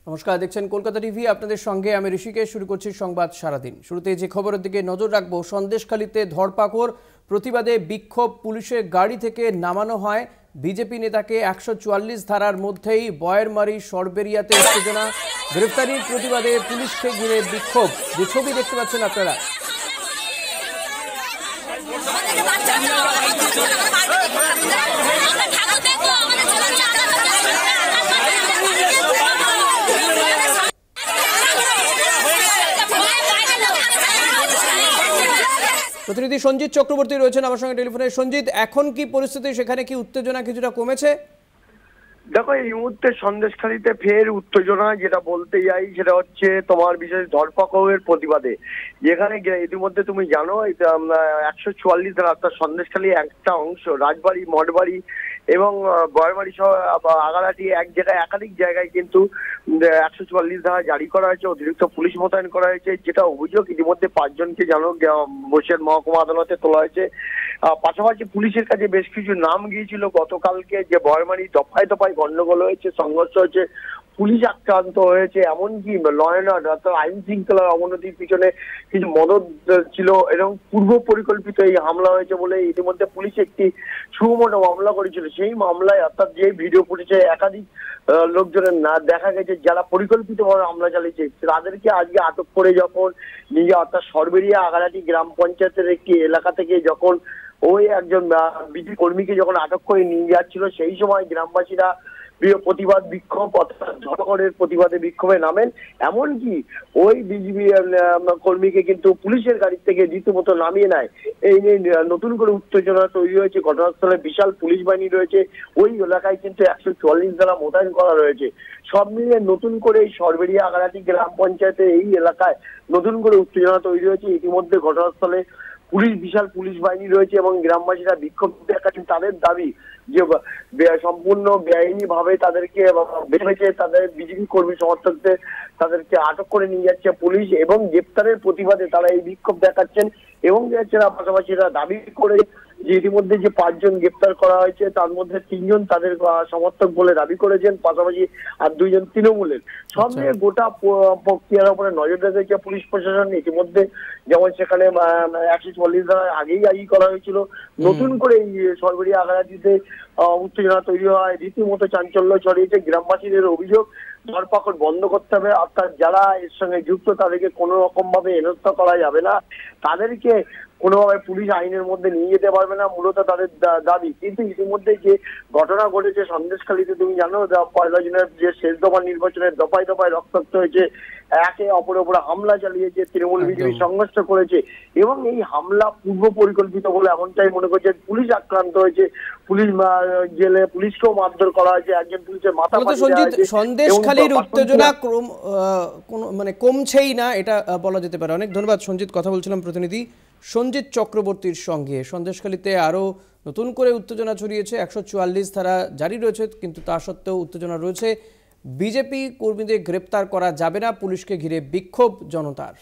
নমস্কার, দেখছেন কলকাতা টিভি। আপনাদের সঙ্গে আমি ঋষিকেশ। শুরু করছি সংবাদ সারাদিন। শুরুতে যে খবরের দিকে নজর রাখবো, সন্দেশখালীতে ধরপাকড়, প্রতিবাদে বিক্ষোভ, পুলিশের গাড়ি থেকে নামানো হয় বিজেপি নেতাকে। 144 ধারার মধ্যেই বয়েরমারি সরবেরিয়াতে উত্তেজনা, গ্রেফতারির প্রতিবাদে পুলিশকে ঘিরে বিক্ষোভ। যে ছবি দেখতে পাচ্ছেন আপনারা, প্রতিনিধি সঞ্জিত চক্রবর্তী রয়েছেন আমার সঙ্গে টেলিফোনে। সঞ্জিত, এখন কি পরিস্থিতি সেখানে? কি উত্তেজনা কিছুটা কমেছে? দেখো, এই মুহূর্তে সন্দেশখালীতে ফের উত্তেজনা যেটা বলতে যাই সেটা হচ্ছে তোমার বিশেষ ধরপাকড়ের প্রতিবাদে। যেখানে ইতিমধ্যে তুমি জানো 144 রাস্তা সন্দেশখালী একটা অংশ, রাজবাড়ি, মঠবাড়ি এবং বয়বাড়ি সহ আগালাটি এক জায়গায় একাধিক জায়গায় কিন্তু 144 ধারা জারি করা হয়েছে, অতিরিক্ত পুলিশ মোতায়েন করা হয়েছে। যেটা অভিযোগ, ইতিমধ্যে 5 জনকে জানো বসিরহাট মহকুমা আদালতে তোলা হয়েছে। পাশাপাশি পুলিশের কাছে বেশ কিছু নাম গিয়েছিল গতকালকে, যে বয়মারি দফায় দফায় গন্ডগোল হয়েছে, সংঘর্ষ হয়েছে, পুলিশ আক্রান্ত হয়েছে, এমনকি ল অ্যান্ড অর্ডার আইন শৃঙ্খলার অবনতির পিছনে কিছু মদত ছিল, এরকম পূর্ব পরিকল্পিত এই হামলা হয়েছে বলে ইতিমধ্যে পুলিশ একটি সুমোটো মামলা করেছিল। সেই মামলায়, অর্থাৎ যে ভিডিও ফুটেজে একাধিক লোকজনের না দেখা গেছে যারা পরিকল্পিতভাবে হামলা চালিয়েছে, তাদেরকে আজকে আটক করে যখন নিজে, অর্থাৎ সরবেরিয়া আগালাটি গ্রাম পঞ্চায়েতের একটি এলাকা থেকে যখন ওই একজন বিজেপি কর্মীকে যখন আটক করে নিয়ে যাচ্ছিল, সেই সময় গ্রামবাসীরা প্রতিবাদ বিক্ষোভ, অর্থাৎ ধরপাকড়ের প্রতিবাদে বিক্ষোভে নামেন। এমনকি ওই বিজেপি কর্মীকে কিন্তু পুলিশের গাড়ি থেকে রীতিমতো নামিয়ে নেয়। এই নিয়ে নতুন করে উত্তেজনা তৈরি হয়েছে। ঘটনাস্থলে বিশাল পুলিশ বাহিনী রয়েছে। ওই এলাকায় কিন্তু 144 ধারা মোতায়েন করা রয়েছে। সব মিলিয়ে নতুন করে এই সরবেরিয়া আগালাটি গ্রাম পঞ্চায়েতের এই এলাকায় নতুন করে উত্তেজনা তৈরি হয়েছে। ইতিমধ্যে ঘটনাস্থলে বিশাল পুলিশ বাহিনী রয়েছে এবং গ্রামবাসীরা বিক্ষোভ দেখাচ্ছেন। তাদের দাবি যে সম্পূর্ণ বেআইনি ভাবে তাদেরকে ভেবেছে, তাদের বিজেপি কর্মী সমর্থকদের তাদেরকে আটক করে নিয়ে যাচ্ছে পুলিশ, এবং গ্রেপ্তারের প্রতিবাদে তারা এই বিক্ষোভ দেখাচ্ছেন। এবং পাশাপাশি এরা দাবি করে যে ইতিমধ্যে যে 5 জন গ্রেপ্তার করা হয়েছে, তার মধ্যে 3 জন তাদের সমর্থক বলে দাবি করেছেন, পাশাপাশি আর 2 জন তৃণমূলের। সব নিয়ে গোটা প্রক্রিয়ার উপরে নজর রেখেছে পুলিশ প্রশাসন। ইতিমধ্যে যেমন সেখানে 144 ধারা আগেই জারি করা হয়েছিল, নতুন করে এই সরবেরিয়া আগালাটিতে উত্তেজনা তৈরি হয়, রীতিমতো চাঞ্চল্য ছড়িয়েছে। গ্রামবাসীদের অভিযোগ, ধরপাকড় বন্ধ করতে হবে, অর্থাৎ যারা এর সঙ্গে যুক্ত তাদেরকে কোনো রকম ভাবে হেনস্থা করা যাবে না, তাদেরকে কোনোভাবে পুলিশ আইনের মধ্যে নিয়ে যেতে পারবে না, মূলত তাদের দাবি। কিন্তু ইতিমধ্যে যে ঘটনা ঘটেছে সন্দেশখালীতে, তুমি জানো 1 জুনের যে শেষ দফা নির্বাচনের দফায় দফায় রক্তাক্ত হয়েছে, একে অপরের উপরে হামলা চালিয়েছে, তৃণমূল বিজেপি সংঘর্ষ করেছে, এবং এই হামলা পূর্ব পরিকল্পিত বলে এমনটাই মনে করছে। পুলিশ আক্রান্ত হয়েছে, পুলিশ জেলে পুলিশকেও মারধর করা হয়েছে, একজন পুলিশের মাথা সন্দেশখালীর উত্তেজনা কমছেই না, এটা বলা যেতে পারে। অনেক ধন্যবাদ সঞ্জিত। কথা বলছিলাম প্রতিনিধি সঞ্জিত চক্রবর্তীর সঙ্গে। সন্দেশখালীতে আরো নতুন করে উত্তেজনা ছড়িয়েছে। 144 ধারা জারি রয়েছে, কিন্তু তা সত্ত্বেও উত্তেজনা রয়েছে। বিজেপি কর্মীদের গ্রেপ্তার করা যাবে না, পুলিশকে ঘিরে বিক্ষোভ জনতার।